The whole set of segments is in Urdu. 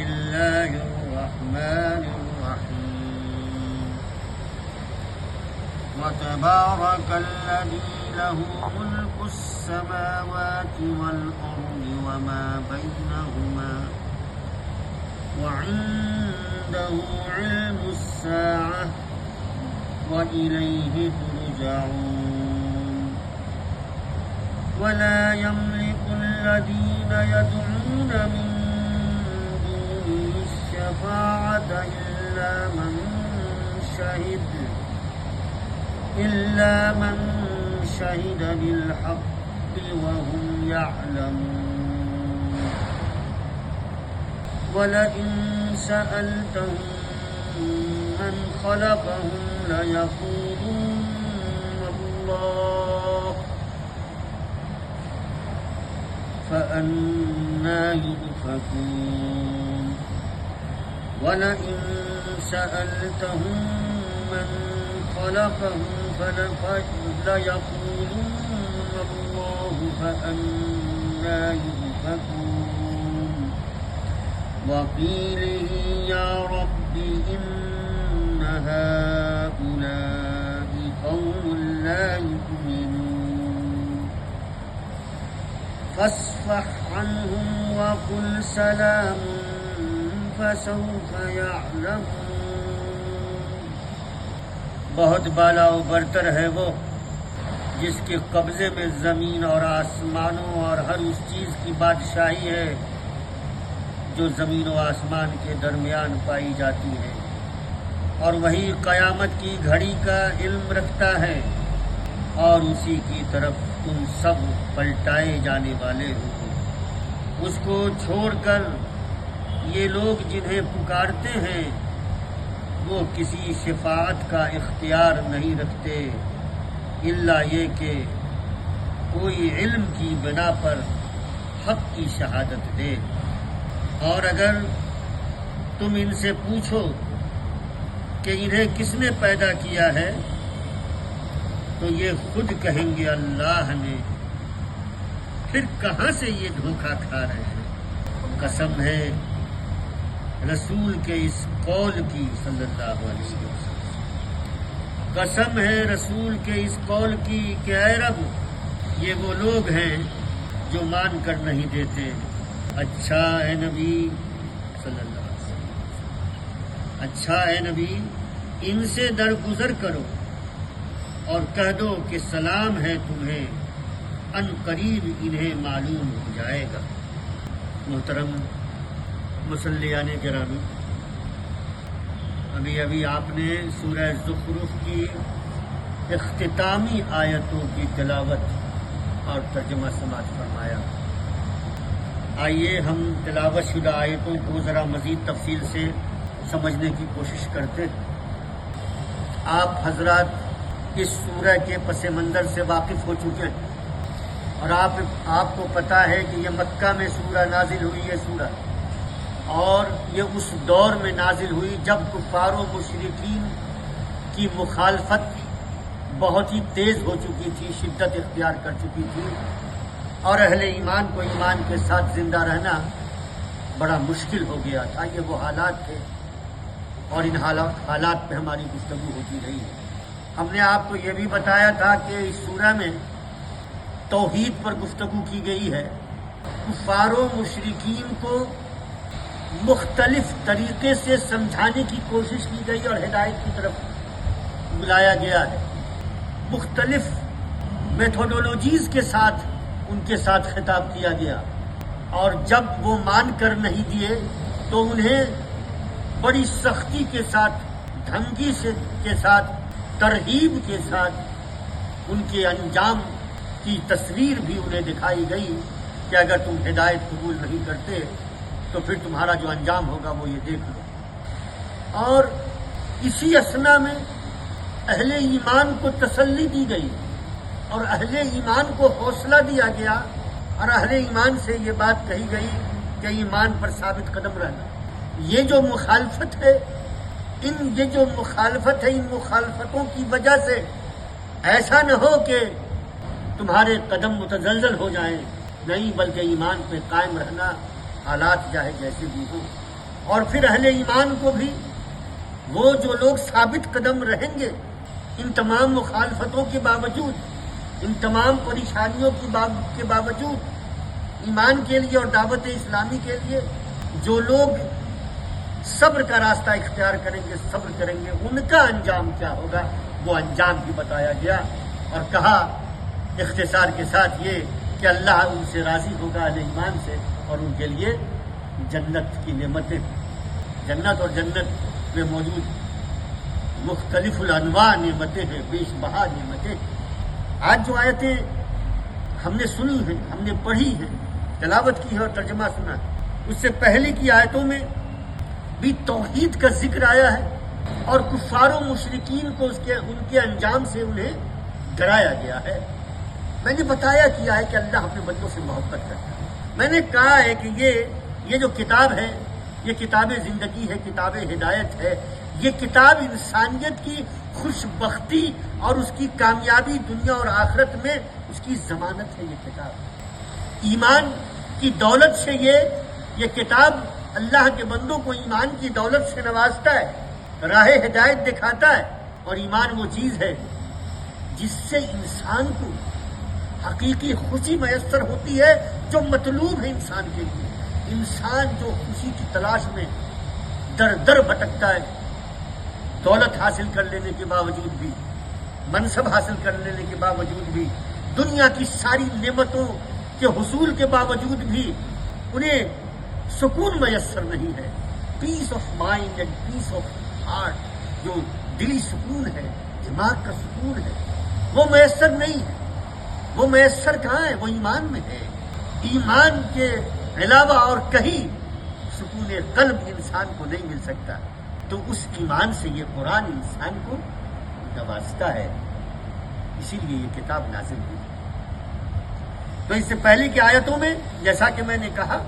الله الرحمن الرحيم وتبارك الذي له ملك السماوات والأرض وما بينهما وعنده علم الساعة وإليه ترجعون ولا يملك الذين يدعون من دونه الشفاعة إلا من شهد بالحق وهم يعلمون ولئن سألتهم من خلقهم ليقولن الله فأنى يؤفكون ولئن سألتهم من خلقهم ليقولن الله فأنى يؤفكون وقيله يا رب إن هؤلاء قوم لا يؤمنون فاصفح عنهم وقل سلام فسوف يعلمون بہت بالا و برتر ہے وہ جس کے قبضے میں زمین اور آسمانوں اور ہر اس چیز کی بادشاہی ہے جو زمین و آسمان کے درمیان پائی جاتی ہے، اور وہی قیامت کی گھڑی کا علم رکھتا ہے، اور اسی کی طرف تم سب پلٹائے جانے والے ہو۔ اس کو چھوڑ کر یہ لوگ جنہیں پکارتے ہیں وہ کسی شفاعت کا اختیار نہیں رکھتے الا یہ کہ کوئی علم کی بنا پر حق کی شہادت دے، اور اگر تم ان سے پوچھو کہ انہیں کس نے پیدا کیا ہے تو یہ خود کہیں گے اللہ نے، پھر کہاں سے یہ دھوکہ کھا رہے ہیں؟ قسم ہے رسول کے اس قول کی صلی اللہ علیہ وسلم، قسم ہے رسول کے اس قول کی کہ اے رب یہ وہ لوگ ہیں جو مان کر نہیں دیتے۔ اچھا اے نبی صلی اللہ علیہ وسلم، اچھا اے نبی ان سے درگزر کرو اور کہہ دو کہ سلام ہے تمہیں، ان قریب انہیں معلوم ہو جائے گا۔ محترم مصلیان گرامی، ابھی آپ نے سورہ زخرف کی اختتامی آیتوں کی تلاوت اور ترجمہ سماعت فرمایا۔ آئیے ہم تلاوت شدہ آیتوں کو ذرا مزید تفصیل سے سمجھنے کی کوشش کرتے ہیں۔ آپ حضرات اس سورہ کے پس منظر سے واقف ہو چکے ہیں، اور آپ کو پتہ ہے کہ یہ مکہ میں سورہ نازل ہوئی ہے سورہ، اور یہ اس دور میں نازل ہوئی جب کفار و مشرکین کی مخالفت بہت ہی تیز ہو چکی تھی، شدت اختیار کر چکی تھی، اور اہل ایمان کو ایمان کے ساتھ زندہ رہنا بڑا مشکل ہو گیا تھا۔ یہ وہ حالات تھے، اور ان حالات پہ ہماری گفتگو ہوتی رہی ہے۔ ہم نے آپ کو یہ بھی بتایا تھا کہ اس سورہ میں توحید پر گفتگو کی گئی ہے، کفار و مشرکین کو مختلف طریقے سے سمجھانے کی کوشش کی گئی اور ہدایت کی طرف بلایا گیا ہے، مختلف میتھوڈولوجیز کے ساتھ ان کے ساتھ خطاب کیا گیا، اور جب وہ مان کر نہیں دیے تو انہیں بڑی سختی کے ساتھ، دھمکی کے ساتھ، ترغیب کے ساتھ ان کے انجام کی تصویر بھی انہیں دکھائی گئی کہ اگر تم ہدایت قبول نہیں کرتے تو پھر تمہارا جو انجام ہوگا وہ یہ دیکھ لو۔ اور اسی اثنا میں اہل ایمان کو تسلی دی گئی، اور اہل ایمان کو حوصلہ دیا گیا، اور اہل ایمان سے یہ بات کہی گئی کہ ایمان پر ثابت قدم رہنا۔ یہ جو مخالفت ہے، ان مخالفتوں کی وجہ سے ایسا نہ ہو کہ تمہارے قدم متزلزل ہو جائیں، نہیں بلکہ ایمان پہ قائم رہنا، حالات چاہے جیسے بھی ہوں۔ اور پھر اہل ایمان کو بھی، وہ جو لوگ ثابت قدم رہیں گے ان تمام مخالفتوں کے باوجود، ان تمام پریشانیوں کے باوجود، ایمان کے لیے اور دعوت اسلامی کے لیے جو لوگ صبر کا راستہ اختیار کریں گے، صبر کریں گے، ان کا انجام کیا ہوگا وہ انجام بھی بتایا گیا، اور کہا اختصار کے ساتھ یہ کہ اللہ ان سے راضی ہوگا اہل ایمان سے، اور ان کے لیے جنت کی نعمتیں، جنت اور جنت میں موجود مختلف الانواع نعمتیں ہیں، بیش بہا نعمتیں۔ آج جو آیتیں ہم نے سنی ہیں، ہم نے پڑھی ہیں، تلاوت کی ہے اور ترجمہ سنا ہے، اس سے پہلے کی آیتوں میں بھی توحید کا ذکر آیا ہے، اور کفار و مشرکین کو ان کے انجام سے انہیں ڈرایا گیا ہے۔ میں نے بتایا کیا ہے کہ اللہ اپنے بندوں سے محبت کرتا ہے۔ میں نے کہا ہے کہ یہ جو کتاب ہے، یہ کتاب زندگی ہے، کتاب ہدایت ہے، یہ کتاب انسانیت کی خوش بختی اور اس کی کامیابی دنیا اور آخرت میں اس کی ضمانت ہے۔ یہ کتاب ایمان کی دولت سے یہ کتاب اللہ کے بندوں کو ایمان کی دولت سے نوازتا ہے، راہ ہدایت دکھاتا ہے، اور ایمان وہ چیز ہے جس سے انسان کو حقیقی خوشی میسر ہوتی ہے جو مطلوب ہے انسان کے لیے۔ انسان جو خوشی کی تلاش میں در در بھٹکتا ہے، دولت حاصل کر لینے کے باوجود بھی، منصب حاصل کر لینے کے باوجود بھی، دنیا کی ساری نعمتوں کے حصول کے باوجود بھی انہیں سکون میسر نہیں ہے، peace of mind and peace of heart, جو دلی سکون ہے، دماغ کا سکون ہے، وہ میسر نہیں ہے۔ وہ میسر کہاں ہے؟ وہ ایمان میں ہے۔ ایمان کے علاوہ اور کہیں سکون قلب انسان کو نہیں مل سکتا، تو اس ایمان سے یہ قرآن انسان کو نوازتا ہے، اسی لیے یہ کتاب نازل ہوئی۔ تو اس سے پہلے کی آیتوں میں جیسا کہ میں نے کہا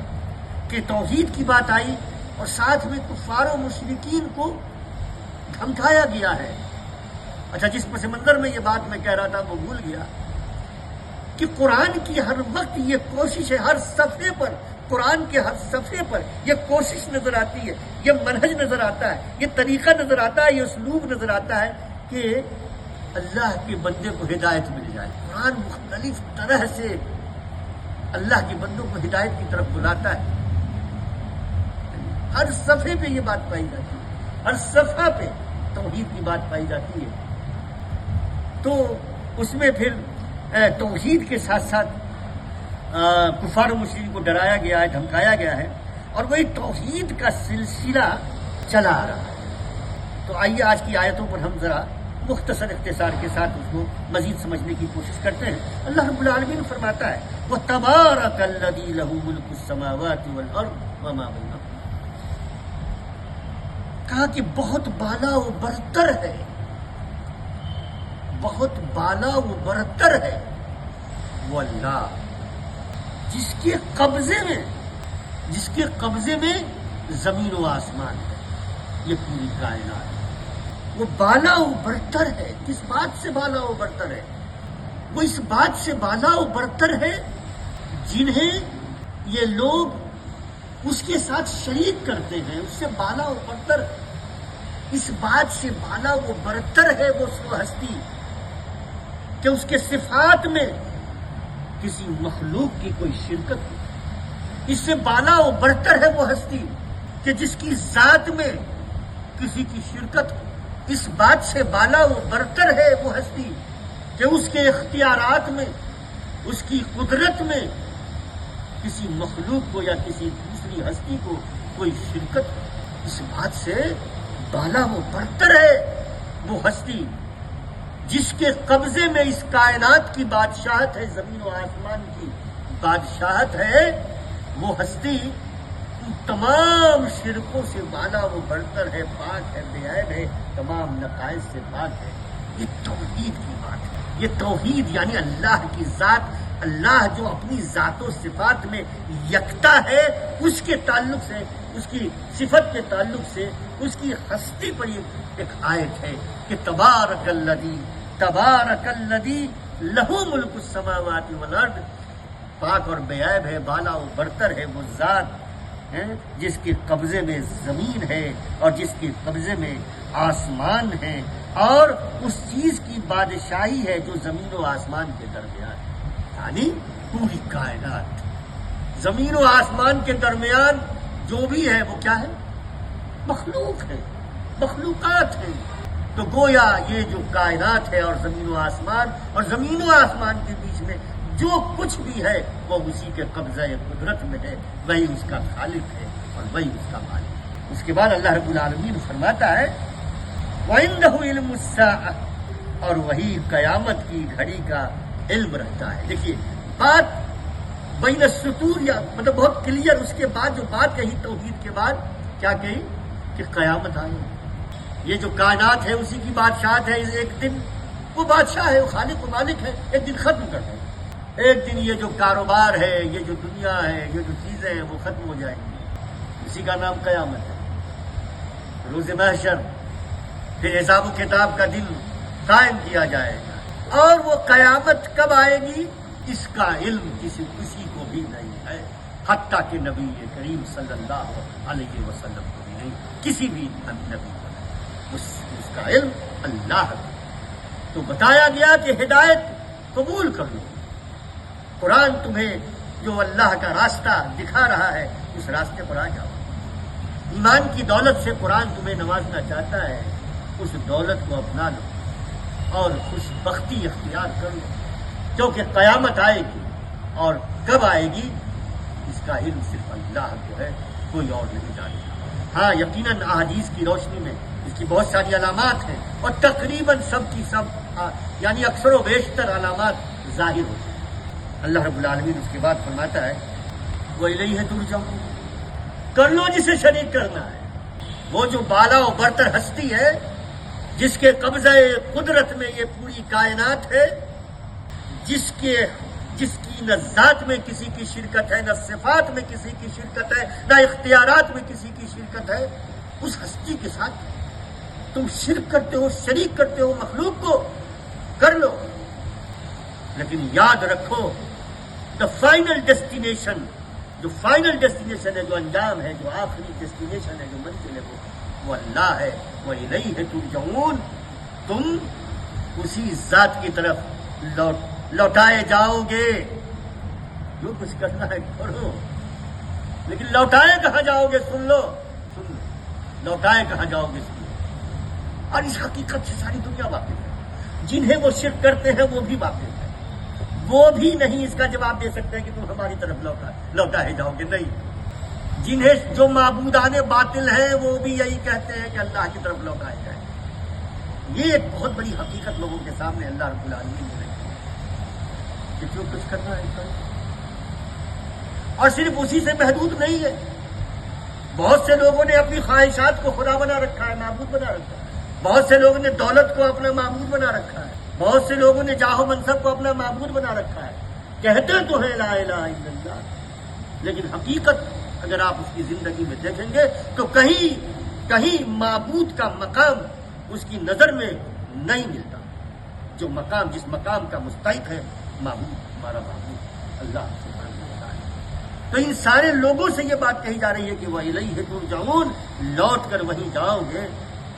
کہ توحید کی بات آئی، اور ساتھ میں کفار و مشرکین کو دھمکایا گیا ہے۔ اچھا، جس پس منظر میں یہ بات میں کہہ رہا تھا وہ بھول گیا کہ قرآن کی ہر وقت یہ کوشش ہے، ہر صفحے پر، قرآن کے ہر صفحے پر یہ کوشش نظر آتی ہے، یہ منہج نظر آتا ہے، یہ طریقہ نظر آتا ہے، یہ اسلوب نظر آتا ہے کہ اللہ کے بندے کو ہدایت مل جائے۔ قرآن مختلف طرح سے اللہ کے بندوں کو ہدایت کی طرف بلاتا ہے۔ ہر صفحے پہ یہ بات پائی جاتی ہے، ہر صفحہ پہ توحید کی بات پائی جاتی ہے۔ تو اس میں پھر توحید کے ساتھ ساتھ کفار و مشرکین کو ڈرایا گیا ہے، دھمکایا گیا ہے، اور وہی توحید کا سلسلہ چلا آ رہا ہے۔ تو آئیے آج کی آیتوں پر ہم ذرا مختصر اختصار کے ساتھ اس کو مزید سمجھنے کی کوشش کرتے ہیں۔ اللہ رب العالمین فرماتا ہے وَتَبَارَكَ الَّذِي لَهُ مُلْكُ السَّمَاوَاتِ وَالْأَرْضِ وَمَا بَيْنَهُمَا۔ کہا کہ بہت بالا و برتر ہے، بہت بالا و برتر ہے وہ اللہ جس کے قبضے میں زمین و آسمان ہے، یہ پوری کائنات۔ وہ بالا و برتر ہے۔ کس بات سے بالا و برتر ہے؟ وہ اس بات سے بالا و برتر ہے جنہیں یہ لوگ اس کے ساتھ شریک کرتے ہیں، اس سے بالا و برتر ہے۔ اس بات سے بالا و برتر ہے وہ سو ہستی کہ اس کے صفات میں کسی مخلوق کی کوئی شرکت ہو۔ اس سے بالا و برتر ہے وہ ہستی کہ جس کی ذات میں کسی کی شرکت ہو۔ اس بات سے بالا و برتر ہے وہ ہستی کہ اس کے اختیارات میں، اس کی قدرت میں کسی مخلوق کو یا کسی دوسری ہستی کو کوئی شرکت ہو۔ اس بات سے بالا و برتر ہے وہ ہستی جس کے قبضے میں اس کائنات کی بادشاہت ہے، زمین و آسمان کی بادشاہت ہے۔ وہ ہستی ان تمام شرکوں سے بالا و برتر ہے، پاک ہے، بے عیب ہے، تمام نقائص سے پاک ہے۔ یہ توحید کی بات ہے۔ یہ توحید یعنی اللہ کی ذات، اللہ جو اپنی ذات و صفات میں یکتا ہے، اس کے تعلق سے، اس کی صفت کے تعلق سے، اس کی ہستی پر یہ ایک آیت ہے کہ تبارک الذی لہ ملک السماوات والارض، پاک اور بے عیب ہے، بالا و برتر ہے وہ ذات جس کے قبضے میں زمین ہے اور جس کے قبضے میں آسمان ہے، اور اس چیز کی بادشاہی ہے جو زمین و آسمان کے درمیان ہے، یعنی پوری کائنات، زمین و آسمان کے درمیان جو بھی ہے وہ کیا ہے؟ مخلوق ہے، مخلوقات ہیں۔ تو گویا یہ جو کائنات ہے اور زمین و آسمان کے بیچ میں جو کچھ بھی ہے وہ اسی کے قبضہ قدرت میں ہے، وہی اس کا خالق ہے اور وہی اس کا مالک۔ اس کے بعد اللہ رب العالمین فرماتا ہے وَعِندَهُ عِلْمُ السَّاعَةِ، اور وہی قیامت کی گھڑی کا علم رہتا ہے۔ دیکھیے بات بین السطور، یا مطلب بہت کلیئر، اس کے بعد جو بات کہی توحید کے بعد کیا کہی کہ قیامت آئے گی، یہ جو کائنات ہے اسی کی بادشاہت ہے، ایک دن وہ بادشاہ ہے، وہ خالق و مالک ہے، ایک دن ختم کر دیں گے، ایک دن یہ جو کاروبار ہے، یہ جو دنیا ہے، یہ جو چیزیں ہیں وہ ختم ہو جائیں گی، اسی کا نام قیامت ہے۔ روز محشر، پھر حساب و کتاب کا دن قائم کیا جائے گا، اور وہ قیامت کب آئے گی اس کا علم کسی کو بھی نہیں ہے، حتیٰ کہ نبی کریم صلی اللہ علیہ وسلم کو بھی نہیں، کسی بھی نبی کو نہیں، اس کا علم اللہ کا۔ تو بتایا گیا کہ ہدایت قبول کر لو، قرآن تمہیں جو اللہ کا راستہ دکھا رہا ہے اس راستے پر آ جاؤ، ایمان کی دولت سے قرآن تمہیں نوازنا چاہتا ہے، اس دولت کو اپنا لو اور خوش بختی اختیار کر لو، کیونکہ قیامت آئے گی، اور کب آئے گی اس کا علم صرف اللہ کو ہے، کوئی اور نہیں جانتا۔ ہاں یقیناً احادیث کی روشنی میں اس کی بہت ساری علامات ہیں، اور تقریباً سب کی سب یعنی اکثر و بیشتر علامات ظاہر ہوتی ہیں۔ اللہ رب العالمین اس کے بعد فرماتا ہے وَإِلَيْهِ تُرْجَعُونَ، کر لو جسے شریک کرنا ہے، وہ جو بالا و برتر ہستی ہے جس کے قبضہ قدرت میں یہ پوری کائنات ہے، جس کی نہ ذات میں کسی کی شرکت ہے، نہ صفات میں کسی کی شرکت ہے، نہ اختیارات میں کسی کی شرکت ہے، اس ہستی کے ساتھ تم شرک کرتے ہو، شریک کرتے ہو، مخلوق کو کر لو، لیکن یاد رکھو دا فائنل ڈیسٹینیشن، جو فائنل ڈیسٹینیشن ہے، جو انجام ہے، جو آخری ڈیسٹینیشن ہے، جو منزل ہے، وہ اللہ ہے۔ وَإِلَيْهِ تُرْجَعُونَ، تم اسی ذات کی طرف لوٹائے جاؤ گے، جو کچھ کرنا ہے کرو، لیکن لوٹائے کہاں جاؤ گے؟ سن لو، لوٹائے کہاں جاؤ گے؟ سن لو۔ اور اس حقیقت سے ساری دنیا واقف ہے، جنہیں وہ شرک کرتے ہیں وہ بھی واقف ہے، وہ بھی نہیں اس کا جواب دے سکتے کہ تم ہماری طرف لوٹائے جاؤ گے، نہیں۔ جنہیں جو معبودان باطل ہیں وہ بھی یہی کہتے ہیں کہ اللہ کی طرف لوٹائے جائیں۔ یہ ایک بہت بڑی حقیقت لوگوں کے سامنے اللہ رب العالمین نے رکھی ہے کہ جو کچھ کرنا ہے کرو، اور صرف اسی سے محدود نہیں ہے، بہت سے لوگوں نے اپنی خواہشات کو خدا بنا رکھا ہے، معبود بنا رکھا ہے، بہت سے لوگوں نے دولت کو اپنا معبود بنا رکھا ہے، بہت سے لوگوں نے جاہ و منصب کو اپنا معبود بنا رکھا ہے، کہتے تو ہیں لا الہ الا اللہ، لیکن حقیقت اگر آپ اس کی زندگی میں دیکھیں گے تو کہیں معبود کا مقام اس کی نظر میں نہیں ملتا، جو مقام جس مقام کا مستحق ہے معبود، ہمارا معبود اللہ سبحانہ و تعالی۔ تو ان سارے لوگوں سے یہ بات کہی جا رہی ہے کہ وَإِلَيْهِ تُرْجَعُونَ، لوٹ کر وہیں جاؤ گے،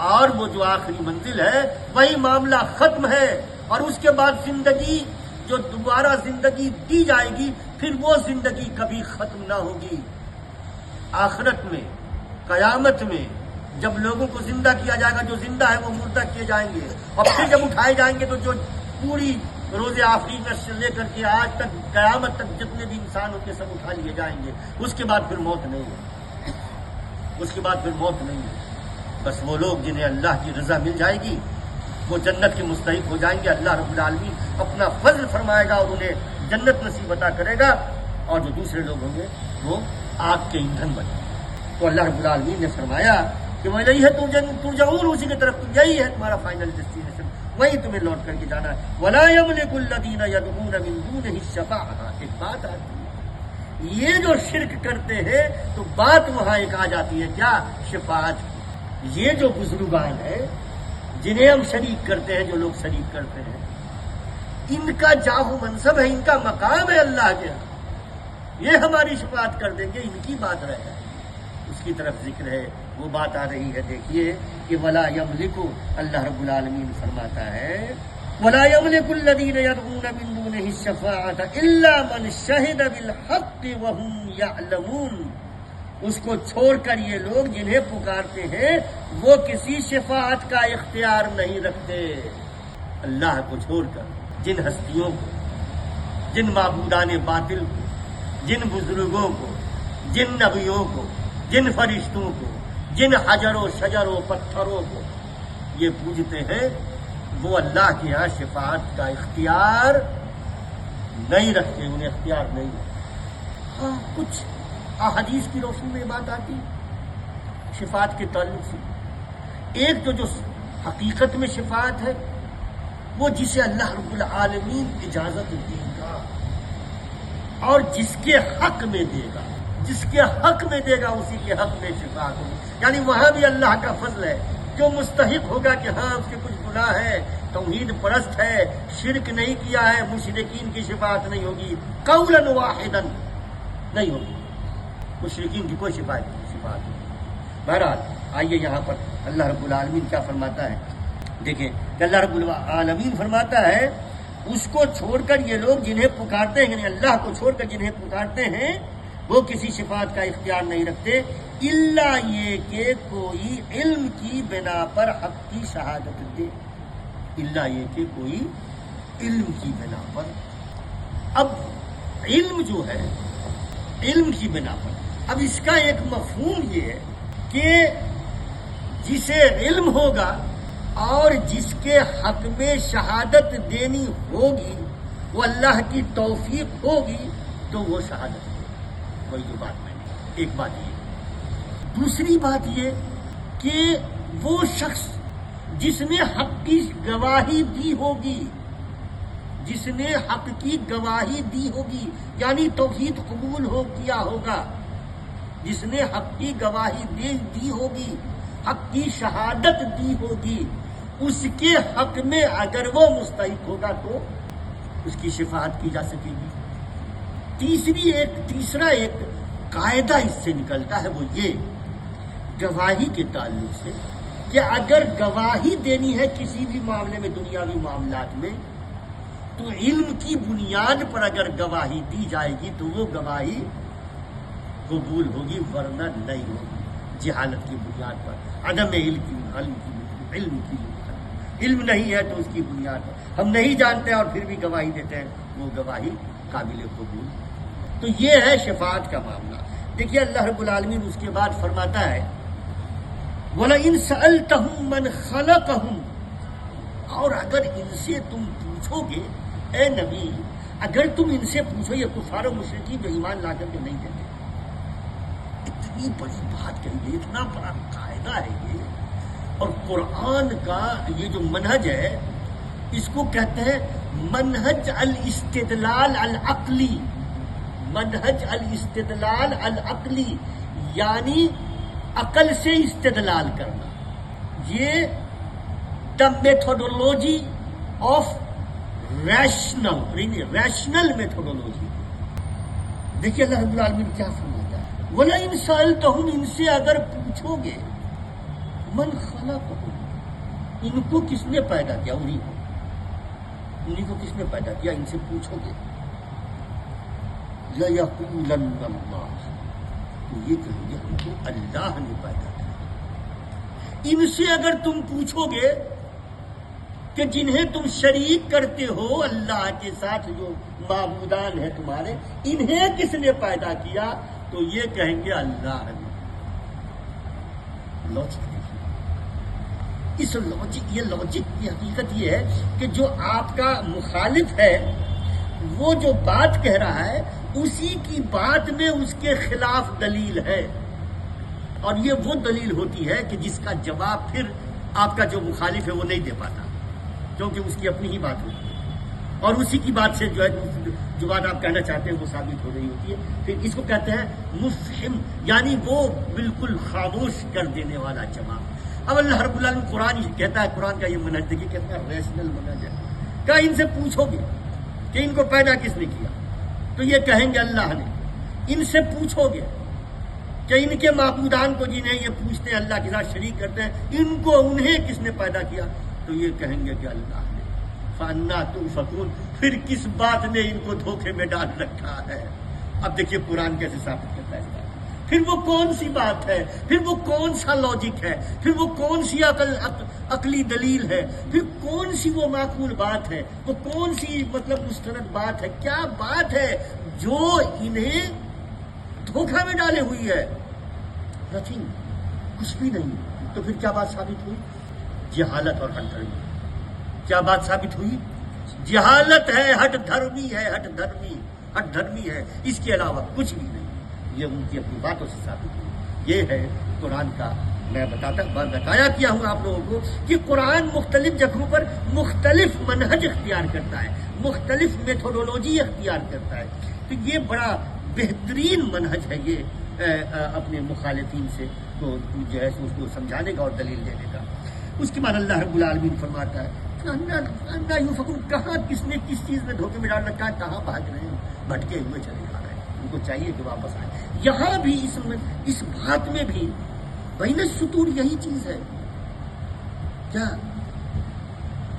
اور وہ جو آخری منزل ہے وہی معاملہ ختم ہے، اور اس کے بعد زندگی جو دوبارہ زندگی دی جائے گی پھر وہ زندگی کبھی ختم نہ ہوگی۔ آخرت میں، قیامت میں جب لوگوں کو زندہ کیا جائے گا، جو زندہ ہے وہ مردہ کیے جائیں گے، اور پھر جب اٹھائے جائیں گے تو جو پوری روز آخری میں سے لے کر کے آج تک قیامت تک جتنے بھی انسان ہوں گے سب اٹھا لیے جائیں گے، اس کے بعد پھر موت نہیں ہے، اس کے بعد پھر موت نہیں ہے، بس وہ لوگ جنہیں اللہ کی رضا مل جائے گی وہ جنت کے مستحق ہو جائیں گے، اللہ رب العالمین اپنا فضل فرمائے گا اور انہیں جنت نصیب عطا کرے گا، اور جو دوسرے لوگ ہوں گے وہ آگ کے ایندھن بنے۔ تو اللہ رب العالمین نے فرمایا کہ وَإِلَيْهِ تُرْجَعُونَ، اسی کی طرف یہی ہے تمہارا فائنل ڈیسٹینیشن، وہیں تمہیں لوٹ کر کے جانا ہے۔ وَلَا يَمْلِكُ الَّذِينَ يَدْعُونَ مِن دُونِهِ الشَّفَاعَةَ، ایک بات آتی ہے، یہ جو شرک کرتے ہیں تو بات وہاں ایک آ جاتی ہے، کیا؟ شفاعت کی۔ یہ جو بزرگان ہیں جنہیں ہم شریک کرتے ہیں، جو لوگ شریک کرتے ہیں، ان کا جاہ و منصب ہے، ان کا مقام ہے اللہ کے ہاں، یہ ہماری شفاعت کر دیں گے، ان کی بات رہے، کی طرف ذکر ہے وہ بات آ رہی ہے. دیکھیے کہ ولا یملک، اللہ رب العالمین فرماتا ہے ولا یملک الذین یدعون من دونہ الشفاعۃ الا من شہد بالحق وهم یعلمون. اس کو چھوڑ کر یہ لوگ جنہیں پکارتے ہیں وہ کسی شفاعت کا اختیار نہیں رکھتے. اللہ کو چھوڑ کر جن ہستیوں کو، جن معبودان باطل کو، جن بزرگوں کو، جن نبیوں کو، جن فرشتوں کو، جن حجر و شجر و پتھروں کو یہ پوجتے ہیں، وہ اللہ کے یہاں شفاعت کا اختیار نہیں رکھتے، انہیں اختیار نہیں ہے. ہاں کچھ احادیث کی روشنی میں بات آتی شفاعت کے تعلق سے. ایک تو جو حقیقت میں شفاعت ہے وہ جسے اللہ رب العالمین اجازت دے گا اور جس کے حق میں دے گا، جس کے حق میں دے گا اسی کے حق میں شفاعت ہوگی. یعنی وہاں بھی اللہ کا فضل ہے. جو مستحق ہوگا کہ ہاں اس کے کچھ گناہ ہے، توحید پرست ہے، شرک نہیں کیا ہے، مشرکین کی شفاعت نہیں ہوگی، قولا واحدا نہیں ہوگی، مشرکین کی کوئی شفاعت نہیں. بہرحال آئیے یہاں پر اللہ رب العالمین کیا فرماتا ہے. دیکھیں کہ اللہ رب العالمین فرماتا ہے اس کو چھوڑ کر یہ لوگ جنہیں پکارتے ہیں، یعنی اللہ کو چھوڑ کر جنہیں پکارتے ہیں وہ کسی شفاعت کا اختیار نہیں رکھتے الا یہ کہ کوئی علم کی بنا پر حق کی شہادت دے. الا یہ کہ کوئی علم کی بنا پر. اب علم جو ہے، علم کی بنا پر، اب اس کا ایک مفہوم یہ ہے کہ جسے علم ہوگا اور جس کے حق میں شہادت دینی ہوگی وہ اللہ کی توفیق ہوگی تو وہ شہادت دے. کوئی جو بات نہیں. ایک بات یہ. دوسری بات یہ کہ وہ شخص جس نے حق کی گواہی دی ہوگی، جس نے حق کی گواہی دی ہوگی یعنی توحید قبول ہو کیا ہوگا، جس نے حق کی گواہی دی ہوگی، حق کی شہادت دی ہوگی، اس کے حق میں اگر وہ مستحق ہوگا تو اس کی شفاعت کی جا سکے گی. تیسرا ایک قاعدہ اس سے نکلتا ہے وہ یہ گواہی کے تعلق سے کہ اگر گواہی دینی ہے کسی بھی معاملے میں، دنیاوی معاملات میں، تو علم کی بنیاد پر اگر گواہی دی جائے گی تو وہ گواہی قبول ہوگی ورنہ نہیں ہوگی. جہالت کی بنیاد پر، عدم علم کی علم نہیں ہے تو اس کی بنیاد پر ہم نہیں جانتے اور پھر بھی گواہی دیتے ہیں، وہ گواہی قابل قبول. تو یہ ہے شفاعت کا معاملہ. دیکھیے اللہ رب العالمین اس کے بعد فرماتا ہے وَلَئِن سَأَلْتَهُم مَّنْ خَلَقَهُم، اور اگر ان سے تم پوچھو گے اے نبی، اگر تم ان سے پوچھو، یہ کفار و مشرکین جو ایمان لا کر کے نہیں دیتے، اتنی بڑی بات کہی، اتنا بڑا قاعدہ ہے یہ. اور قرآن کا یہ جو منہج ہے اس کو کہتے ہیں منہج الاستدلال العقلی. منہج الاستدلال العقلی یعنی عقل سے استدلال کرنا. یہ دا میتھوڈولوجی آف ریشنل میتھوڈولوجی. دیکھیے اللہ رب العالمین کیا فرماتا ہے وَلَئِن سَأَلْتَهُمْ، ان سے اگر پوچھو گے من خلقهم، ان کو کس نے پیدا کیا، انہیں کو کس نے پیدا کیا، ان سے پوچھو گے لَيَقُولَنَّ اللَّهُ، تو یہ کہیں گے ہم کو اللہ نے پیدا کیا. ان سے اگر تم پوچھو گے کہ جنہیں تم شریک کرتے ہو اللہ کے ساتھ، جو معبودان ہیں تمہارے، انہیں کس نے پیدا کیا، تو یہ کہیں گے اللہ نے. لاجک اس لاجک کی حقیقت یہ ہے کہ جو آپ کا مخالف ہے وہ جو بات کہہ رہا ہے اسی کی بات میں اس کے خلاف دلیل ہے، اور یہ وہ دلیل ہوتی ہے کہ جس کا جواب پھر آپ کا جو مخالف ہے وہ نہیں دے پاتا، کیونکہ اس کی اپنی ہی بات ہوتی ہے اور اسی کی بات سے جو ہے جو بات آپ کہنا چاہتے ہیں وہ ثابت ہو رہی ہوتی ہے. پھر اس کو کہتے ہیں مفہم، یعنی وہ بالکل خاموش کر دینے والا جواب. اب اللہ رب العالمین قرآن کہتا ہے، قرآن کا یہ منہج دیکھیے کہتا ہے ریشنل منہج ہے. کیا ان سے پوچھو گے کہ ان کو پیدا کس نے کیا، تو یہ کہیں گے اللہ نے. ان سے پوچھو گے کہ ان کے معبودان کو جنہیں یہ پوچھتے ہیں اللہ کے ساتھ شریک کرتے ہیں انہیں کس نے پیدا کیا؟ تو یہ کہیں گے کہ اللہ نے۔ فَأَنَّىٰ تُؤْفَكُونَ، پھر کس بات نے ان کو دھوکے میں ڈال رکھا ہے؟ اب دیکھیے قرآن کیسے ثابت کرتا ہے، پھر وہ کون سی بات ہے، پھر وہ کون سا لاجک ہے، پھر وہ کون سی عقلی دلیل ہے، پھر کون سی وہ معقول بات ہے، وہ کون سی مستند بات ہے، کیا بات ہے جو انہیں دھوکہ میں ڈالے ہوئی ہے؟ نتھنگ، کچھ بھی نہیں۔ تو پھر کیا بات ثابت ہوئی؟ جہالت اور ہٹ دھرمی۔ کیا بات ثابت ہوئی؟ جہالت ہے، ہٹ دھرمی ہے، ہٹ دھرمی ہے، اس کے علاوہ کچھ بھی نہیں۔ یہ ان کی اپنی باتوں سے ثابت ہوئی۔ یہ ہے قرآن کا، میں بتایا کیا ہوں آپ لوگوں کو کہ قرآن مختلف جگہوں پر مختلف منہج اختیار کرتا ہے، مختلف میتھوڈولوجی اختیار کرتا ہے۔ تو یہ بڑا بہترین منہج ہے یہ اپنے مخالفین سے تو جو ہے اس کو سمجھانے کا اور دلیل دینے کا۔ اس کے بعد اللہ رب العالمین فرماتا ہے اندھا یوں فکر، کہاں کس نے کس چیز میں دھوکے میں ڈال رکھا ہے، کہاں بھاگ رہے ہیں، بھٹکے ہوئے چلے جا رہے ہیں، ان کو چاہیے کہ واپس آئے۔ یہاں بھی اس بات میں بھی بین السطور یہی چیز ہے۔ کیا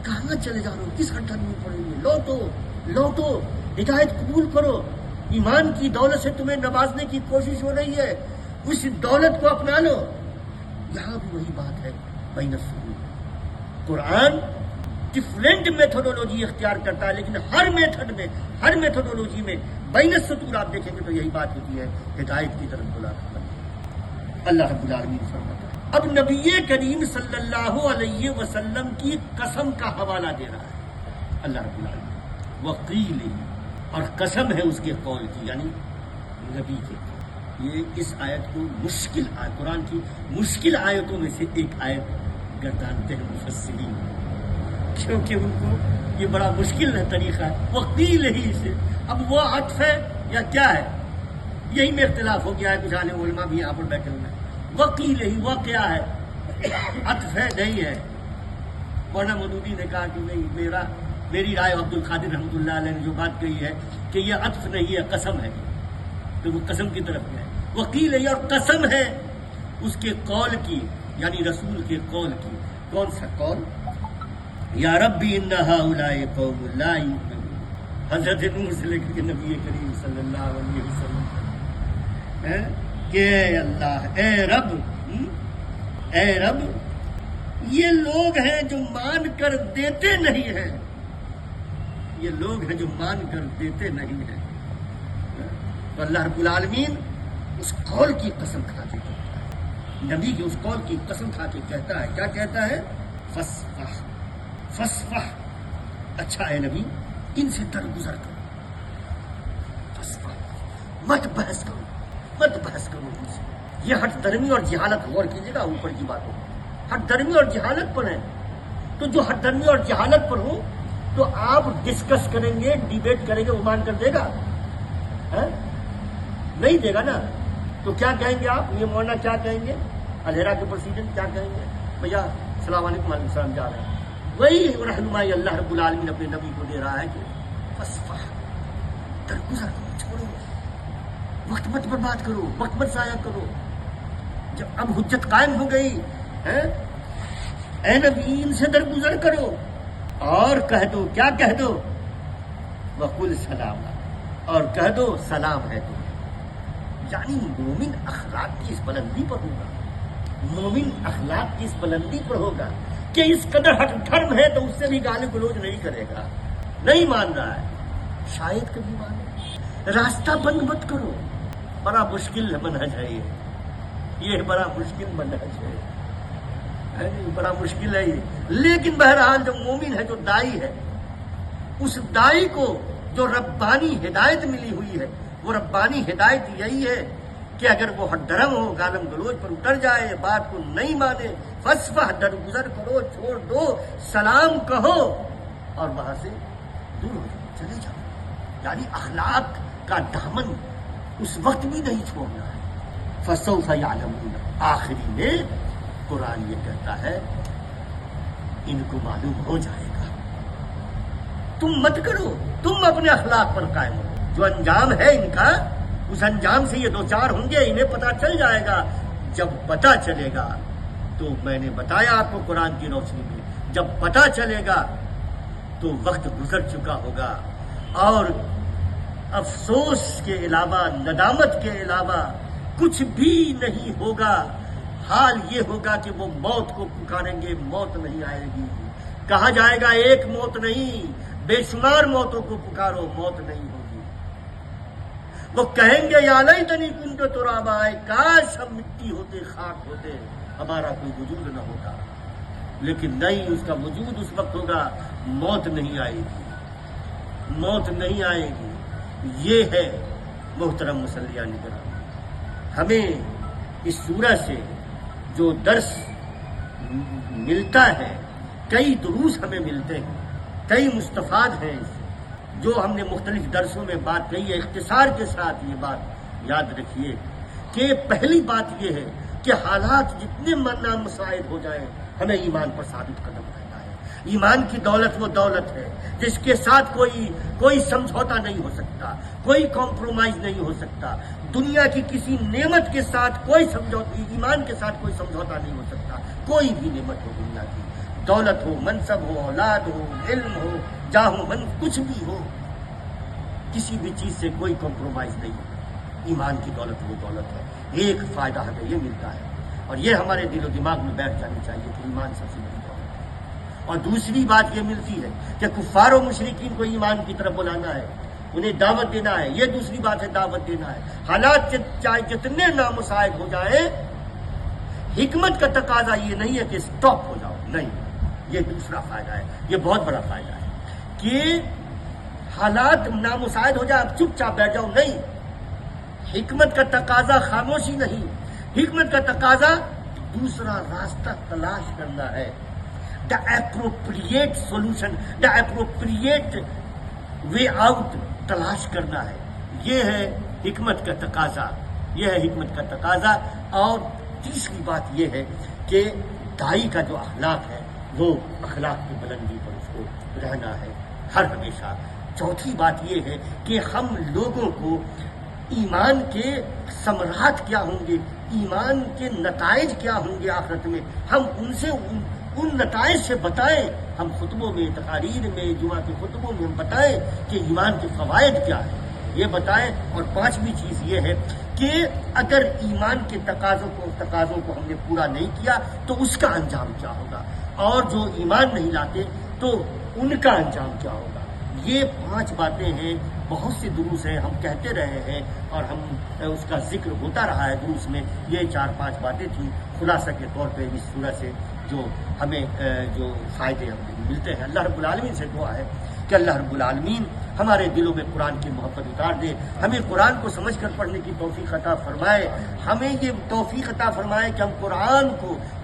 کہاں چلے جا رہے ہو، کس ہٹھن میں پڑیں گے؟ لوٹو، ہدایت قبول کرو، ایمان کی دولت سے تمہیں نوازنے کی کوشش ہو رہی ہے، اس دولت کو اپنا لو۔ یہاں بھی وہی بات ہے، بین السطور۔ قرآن ڈفرینٹ میتھوڈولوجی اختیار کرتا ہے، لیکن ہر میتھوڈولوجی میں بین السطور آپ دیکھیں گے تو یہی بات ہوتی ہے، ہدایت کی طرف بلاتا ہے۔ اللہ رب العالمین فرماتا ہے۔ اب نبی کریم صلی اللہ علیہ وسلم کی قسم کا حوالہ دے رہا ہے اللہ رب العالمین، وقیل، اور قسم ہے اس کے قول کی، یعنی نبی کے۔ یہ اس آیت کو قرآن کی مشکل آیتوں میں سے ایک آیت گردانتے ہیں مفسرین، کیونکہ ان کو یہ بڑا مشکل طریقہ ہے۔ وقیل ہی سے، اب وہ عطف ہے یا کیا ہے، یہی میں اختلاف ہو گیا ہے، کچھ عالم علماء بھی یہاں پر بیٹھے ہوئے ہیں۔ وقیل ہی، وہ کیا ہے، عطف ہے نہیں ہے؟ مولانا مودودی نے کہا کہ نہیں، میری رائے عبد القادر رحمۃ اللہ علیہ نے جو بات کہی ہے کہ یہ عطف نہیں ہے، قسم ہے، تو وہ قسم کی طرف ہے۔ وقیل ہے اور قسم ہے اس کے قول کی، یعنی رسول کے قول کی۔ کون سا قول؟ یا ربی ان ہؤلاء قوم لا یؤمنون، حضرت نوح سے لے کر نبی کریم صلی اللہ علیہ وسلم کہ اے اللہ، اے رب، یہ لوگ ہیں جو مان کر دیتے نہیں ہیں، یہ لوگ ہیں جو مان کر دیتے نہیں ہیں۔ تو اللہ رب العالمین اس قول کی قسم کھا کے کہتا ہے، نبی کے اس قول کی قسم کھا کے کہتا ہے، کیا کہتا ہے؟ فصفح، اچھا اے نبی ان سے درگزر کرو، فصفح، مت بحث کرو ان سے۔ یہ ہٹ درمی اور جہالت، غور کیجیے گا اوپر کی باتوں، ہٹ درمی اور جہالت پر ہے، تو جو ہٹ درمی اور جہالت پر ہو تو آپ ڈسکس کریں گے، ڈیبیٹ کریں گے، وہ مان کر دے گا؟ نہیں دے گا نا۔ تو کیا کہیں گے آپ؟ یہ مولانا کیا کہیں گے؟ الہرا کے پریزیڈنٹ کیا کہیں گے؟ بھیا السلام علیکم، وعلیکم السلام، جا رہے ہیں۔ وہی رہنمائی اللہ رب العالمین اپنے نبی کو دے رہا ہے کہ فصفح، درگزر کرو، چھوڑو، وقت مت برباد کرو، وقت مت ضائع کرو۔ جب اب حجت قائم ہو گئی ہے، اے نبی ان سے درگزر کرو اور کہہ دو، کیا کہہ دو؟ وقل سلام، اور کہہ دو سلام ہے تمہیں۔ یعنی مومن اخلاق کی اس بلندی پر ہوگا، مومن اخلاق کی اس بلندی پر ہوگا کہ اس قدر ہٹ دھرم ہے تو اس سے بھی گالی گلوچ نہیں کرے گا، نہیں مان رہا ہے، شاید کبھی مانے۔ راستہ بند مت کرو، بڑا مشکل منہج ہے یہ بڑا مشکل منہج ہے، بڑا مشکل ہے یہ۔ لیکن بہرحال جو مومن ہے، جو دائی ہے، اس دائی کو جو ربانی ہدایت ملی ہوئی ہے، وہ ربانی ہدایت یہی ہے کہ اگر وہ ہٹ درم ہو، گالم گلوچ پر اتر جائے، بات کو نہیں مانے، فصفح، درگزر کرو، چھوڑ دو، سلام کہو اور وہاں سے دور ہو جاؤ، چلے جاؤ۔ یعنی اخلاق کا دامن اس وقت بھی نہیں چھوڑنا ہے۔ فسوف یعلمون، آخری میں قرآن یہ کہتا ہے ان کو معلوم ہو جائے گا۔ تم مت کرو، تم اپنے اخلاق پر قائم ہو، جو انجام ہے ان کا اس انجام سے یہ دو چار ہوں گے، انہیں پتہ چل جائے گا۔ جب پتہ چلے گا تو میں نے بتایا آپ کو قرآن کی روشنی میں، جب پتہ چلے گا تو وقت گزر چکا ہوگا، اور افسوس کے علاوہ، ندامت کے علاوہ کچھ بھی نہیں ہوگا۔ حال یہ ہوگا کہ وہ موت کو پکاریں گے، موت نہیں آئے گی۔ کہا جائے گا ایک موت نہیں، بے شمار موتوں کو پکارو، موت نہیں ہوگی۔ وہ کہیں گے یا لیتنی کنت ترابا، کاش ہم مٹی ہوتے، خاک ہوتے، ہمارا کوئی وجود نہ ہوتا۔ لیکن نہیں، اس کا وجود اس وقت ہوگا، موت نہیں آئے گی، موت نہیں آئے گی۔ یہ ہے محترم مسلیان کرام، ہمیں اس سورہ سے جو درس ملتا ہے، کئی دروس ہمیں ملتے ہیں، کئی مستفاد ہیں اس سے، جو ہم نے مختلف درسوں میں بات کہی ہے۔ اختصار کے ساتھ یہ بات یاد رکھیے کہ پہلی بات یہ ہے کہ حالات جتنے نامساعد ہو جائیں، ہمیں ایمان پر ثابت قدم رہنا ہے۔ ایمان کی دولت وہ دولت ہے جس کے ساتھ کوئی سمجھوتا نہیں ہو سکتا، کوئی کمپرومائز نہیں ہو سکتا۔ دنیا کی کسی نعمت کے ساتھ کوئی سمجھوتا، ایمان کے ساتھ کوئی سمجھوتا نہیں ہو سکتا۔ کوئی بھی نعمت ہو، دنیا کی دولت ہو، منصب ہو، اولاد ہو، علم ہو، جاہ و من، کچھ بھی ہو، کسی بھی چیز سے کوئی کمپرومائز نہیں ہے۔ ایمان کی دولت وہ دولت ہے۔ ایک فائدہ ہمیں یہ ملتا ہے، اور یہ ہمارے دل و دماغ میں بیٹھ جانی چاہیے کہ ایمان سب سے بڑی دولت ہے۔ اور دوسری بات یہ ملتی ہے کہ کفار و مشرکین کو ایمان کی طرف بلانا ہے، انہیں دعوت دینا ہے۔ یہ دوسری بات ہے، دعوت دینا ہے۔ حالات چاہے جتنے نامساعد ہو جائیں، حکمت کا تقاضا یہ نہیں ہے کہ سٹاپ ہو جاؤ، نہیں، یہ دوسرا فائدہ ہے، یہ بہت بڑا فائدہ ہے کہ حالات نامساعد ہو جائے اب چپ چاپ بیٹھ جاؤ، نہیں۔ حکمت کا تقاضا خاموشی نہیں، حکمت کا تقاضا دوسرا راستہ تلاش کرنا ہے، the appropriate solution, the appropriate way out تلاش کرنا ہے۔ یہ ہے حکمت کا تقاضا، یہ ہے حکمت کا تقاضا۔ اور تیسری بات یہ ہے کہ دائی کا جو اخلاق ہے وہ اخلاق کی بلندی پر اس کو رہنا ہے ہر ہمیشہ۔ چوتھی بات یہ ہے کہ ہم لوگوں کو ایمان کے ثمرات کیا ہوں گے، ایمان کے نتائج کیا ہوں گے آخرت میں، ہم ان سے ان نتائج سے بتائیں۔ ہم خطبوں میں، تقاریر میں، جمعہ کے خطبوں میں ہم بتائیں کہ ایمان کے فوائد کیا ہیں، یہ بتائیں۔ اور پانچویں چیز یہ ہے کہ اگر ایمان کے تقاضوں کو ہم نے پورا نہیں کیا تو اس کا انجام کیا ہوگا، اور جو ایمان نہیں لاتے تو ان کا انجام کیا ہوگا۔ یہ 5 باتیں ہیں، بہت سے دروس ہیں، ہم کہتے رہے ہیں اور ہم اس کا ذکر ہوتا رہا ہے دروس میں۔ یہ 4-5 باتیں تھیں خلاصہ کے طور پہ اس سورہ سے جو ہمیں جو فائدے ملتے ہیں۔ اللہ رب العالمین سے دعا ہے کہ اللہ رب العالمین ہمارے دلوں میں قرآن کی محبت اتار دے، ہمیں قرآن کو سمجھ کر پڑھنے کی توفیق عطا فرمائے، ہمیں یہ توفیق عطا فرمائے کہ ہم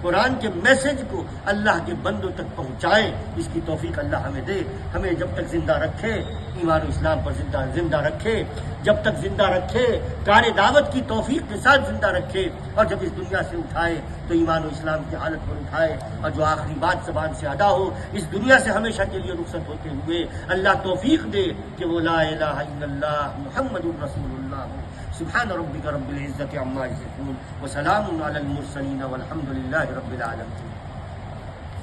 قرآن کے میسج کو اللہ کے بندوں تک پہنچائیں۔ اس کی توفیق اللہ ہمیں دے، ہمیں جب تک زندہ رکھے ایمان و اسلام پر زندہ رکھے، جب تک زندہ رکھے کار دعوت کی توفیق کے ساتھ زندہ رکھے، اور جب اس دنیا سے اٹھائے تو ایمان و اسلام کی حالت پر اٹھائے، اور جو آخری بات زبان سے ادا ہو اس دنیا سے ہمیشہ کے لیے رخصت ہوتے ہوئے اللہ توفیق دے کہ وہ لا الہ الا اللہ محمد رسول اللہ ہو۔ سبحان ربک رب العزت عما یصفون وسلام علی المرسلین والحمد للہ رب العالمین۔